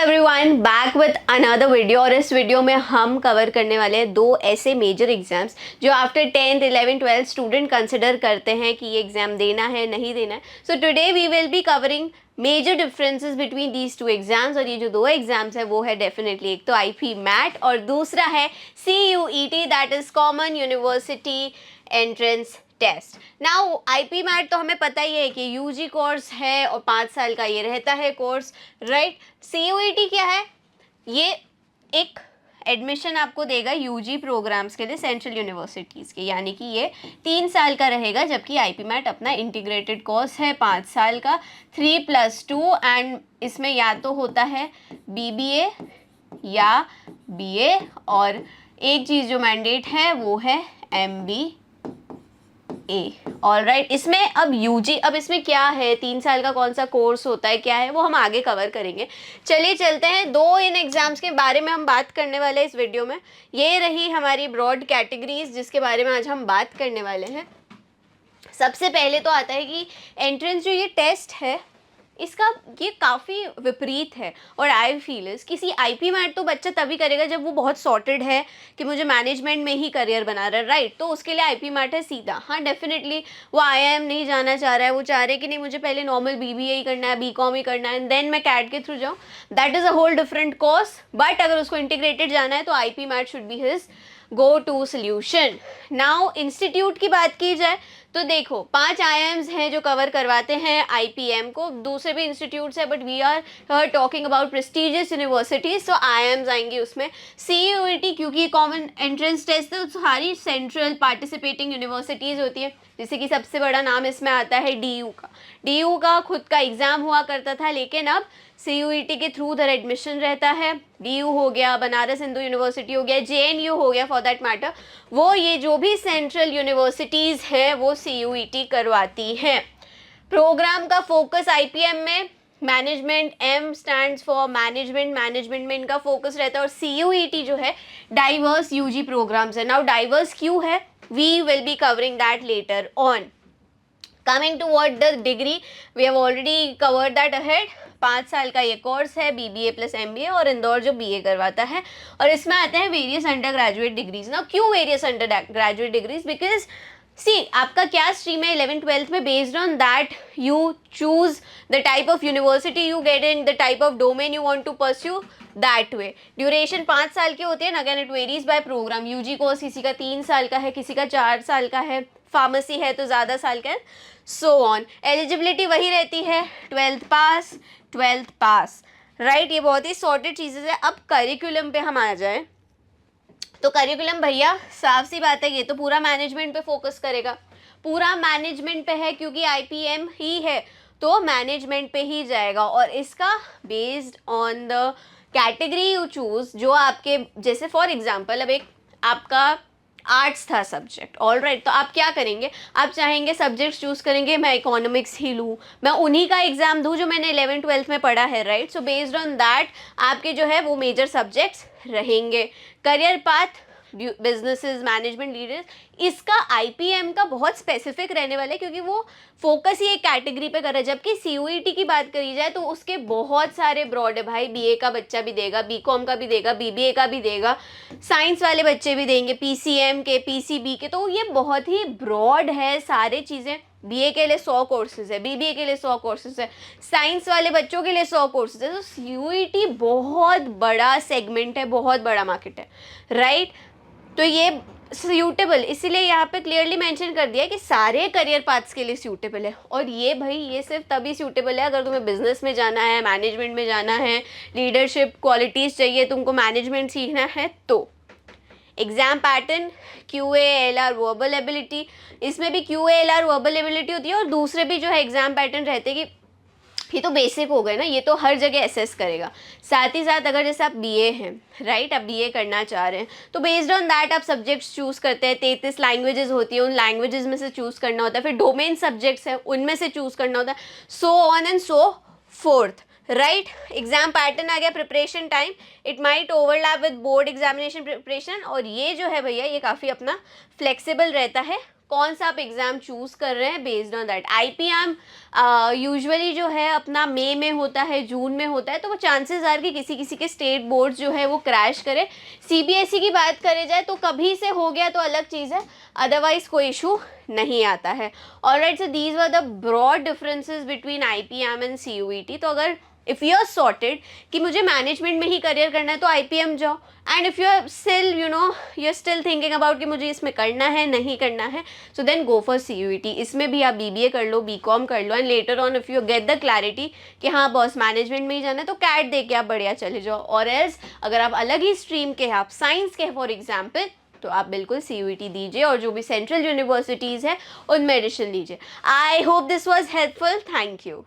Everyone, back with another video. और इस video में हम कवर करने वाले हैं दो ऐसे मेजर एग्जाम्स जो after 10th 11th 12th student consider करते हैं कि ये एग्जाम देना है नहीं देना है। So today we will be covering major differences between these two exams. और ये जो दो एग्जाम्स है वो है डेफिनेटली एक तो आईपी मैट और दूसरा है CUET, that is common university entrance test. Now IPMAT तो हमें पता ही है कि यूजी कोर्स है और 5 साल का ये रहता है कोर्स, राइट। CUET क्या है? ये एक एडमिशन आपको देगा यूजी प्रोग्राम्स के लिए सेंट्रल यूनिवर्सिटीज़ के, यानी कि ये 3 साल का रहेगा, जबकि आईपी मैट अपना इंटीग्रेटेड कोर्स है 5 साल का 3+2। एंड इसमें या तो होता है BBA या BA, और एक चीज़ जो मैंडेट है वो है MBA। All right. इसमें अब यूजी, अब इसमें क्या है, 3 साल का कौन सा कोर्स होता है, क्या है, वो हम आगे कवर करेंगे। चलिए चलते हैं, दो इन एग्जाम्स के बारे में हम बात करने वाले हैं इस वीडियो में। ये रही हमारी ब्रॉड कैटेगरीज जिसके बारे में आज हम बात करने वाले हैं। सबसे पहले तो आता है कि एंट्रेंस जो ये टेस्ट है इसका ये काफ़ी विपरीत है। और आई फील इस किसी आईपी मैट तो बच्चा तभी करेगा जब वो बहुत सॉर्टेड है कि मुझे मैनेजमेंट में ही करियर बना रहा है, राइट। तो उसके लिए आईपी मैट है सीधा। हाँ डेफिनेटली वो IIM नहीं जाना चाह रहा है, वो चाह रहे हैं कि नहीं मुझे पहले नॉर्मल BBA ही करना है, BCom ही करना है, देन मैं कैट के थ्रू जाऊँ, that is a whole different course. But अगर उसको इंटीग्रेटेड जाना है तो IPMAT should be his go to solution. Now institute की बात की जाए तो देखो 5 IIMs हैं जो कवर करवाते हैं IPM को, दूसरे भी इंस्टीट्यूट्स हैं, but we are talking about prestigious universities, तो IIMs आएंगी उसमें। CUET क्योंकि कॉमन एंट्रेंस टेस्ट है तो सारी सेंट्रल पार्टिसिपेटिंग यूनिवर्सिटीज़ होती है, जैसे कि सबसे बड़ा नाम इसमें आता है DU का। DU का खुद का एग्ज़ाम हुआ करता था, लेकिन अब CUET के थ्रू उधर एडमिशन रहता है। DU हो गया, बनारस हिंदू यूनिवर्सिटी हो गया, JNU हो गया फॉर दैट मैटर, वो ये जो भी सेंट्रल यूनिवर्सिटीज़ हैं वो CUET करवाती हैं। प्रोग्राम का फोकस IPM में management, M stands for management, management में इनका फोकस रहता है। और CUET जो है डाइवर्स UG प्रोग्राम्स है। नाउ डाइवर्स क्यों है, we will be covering that later on. Coming to what the degree, we have already covered that ahead. 5 साल का ये कोर्स है BBA + MBA, और इंदौर जो BA करवाता है। और इसमें आते हैं वेरियस अंडर ग्रेजुएट डिग्रीज। ना क्यों various undergraduate degrees? Because see आपका क्या स्ट्रीम है 11th 12th में, based on that you choose the type of university you get in, the type of domain you want to pursue, that way. Duration 5 साल की होती है, again it varies by program. UG course किसी का 3 साल का है, किसी का 4 साल का है, फार्मेसी है तो ज़्यादा साल का है, सो ऑन। एलिजिबिलिटी वही रहती है 12th पास, राइट। ये बहुत ही सॉर्टेड चीज़ें हैं। अब करिकुलम पे हम आ जाएं तो करिकुलम भैया साफ सी बात है, ये तो पूरा मैनेजमेंट पे फोकस करेगा, पूरा मैनेजमेंट पे है, क्योंकि IPM ही है तो मैनेजमेंट पे ही जाएगा। और इसका based on the category you choose, जो आपके जैसे फॉर एग्जांपल अब एक आपका आर्ट्स था सब्जेक्ट, ऑल राइट, तो आप क्या करेंगे, आप चाहेंगे सब्जेक्ट्स चूज़ करेंगे, मैं इकोनॉमिक्स ही लूँ, मैं उन्हीं का एग्जाम दूँ जो मैंने 11th 12th में पढ़ा है, right. So based on that आपके जो है वो मेजर सब्जेक्ट्स रहेंगे। Career path, businesses, management, leaders, इसका IPM का बहुत स्पेसिफिक रहने वाला है, क्योंकि वो फोकस ही एक कैटेगरी पे कर रहा है। जबकि CUET की बात करी जाए तो उसके बहुत सारे ब्रॉड है भाई, BA का बच्चा भी देगा, BCom का भी देगा, BBA का भी देगा, साइंस वाले बच्चे भी देंगे, PCM के, PCB के, तो ये बहुत ही ब्रॉड है सारी चीज़ें। BA के लिए 100 कोर्सेज है, BBA के लिए 100 कोर्सेज है, साइंस वाले बच्चों के लिए 100 कोर्सेज है। तो CUET बहुत बड़ा सेगमेंट है, बहुत बड़ा मार्केट है, राइट। तो ये सूटेबल, इसीलिए यहाँ पे क्लियरली मेंशन कर दिया कि सारे करियर पाथ्स के लिए सूटेबल है। और ये भाई ये सिर्फ तभी सूटेबल है अगर तुम्हें बिजनेस में जाना है, मैनेजमेंट में जाना है, लीडरशिप क्वालिटीज़ चाहिए, तुमको मैनेजमेंट सीखना है तो। Exam pattern QA LR verbal ability, इसमें भी QA LR वर्बल एबिलिटी होती है, और दूसरे भी जो है एग्जाम पैटर्न रहते हैं कि ये तो बेसिक हो गए ना, ये तो हर जगह असेस करेगा। साथ ही साथ अगर जैसे आप BA हैं, राइट, आप BA करना चाह रहे हैं तो बेस्ड ऑन दैट आप सब्जेक्ट्स चूज़ करते हैं। 33 लैंग्वेजेस होती है, उन लैंग्वेजेस में से चूज़ करना होता है, फिर डोमेन सब्जेक्ट्स हैं उनमें से चूज़ करना होता है, so on and so forth, right. Exam pattern आ गया। Preparation time, it might overlap with board examination preparation, और ये जो है भैया ये काफ़ी अपना फ्लेक्सिबल रहता है कौन सा आप एग्ज़ाम चूज़ कर रहे हैं based on that. IPM usually जो है अपना मई में होता है, जून में होता है, तो वो चांसेस आर कि किसी किसी के स्टेट बोर्ड्स जो है वो क्रैश करे। CBSE की बात करे जाए तो कभी से हो गया तो अलग चीज़ है, अदरवाइज कोई इशू नहीं आता है। Alright, so these were the broad differences between IPM and CUET। तो अगर इफ़ यू आर सॉर्टेड कि मुझे मैनेजमेंट में ही करियर करना है तो IPM जाओ, and if you are still you are still thinking about कि मुझे इसमें करना है नहीं करना है, so then go for CUET। इसमें भी आप BBA कर लो, BCom कर लो, and later on if you get the clarity कि हाँ बॉस मैनेजमेंट में ही जाना है तो कैट दे के आप बढ़िया चले जाओ। और एल्स अगर आप अलग ही स्ट्रीम के हैं, आप साइंस के हैं फॉर एग्जाम्पल, तो आप बिल्कुल CUET दीजिए और जो भी सेंट्रल यूनिवर्सिटीज़ है उनमें एडिशन लीजिए। I hope this was helpful. Thank you.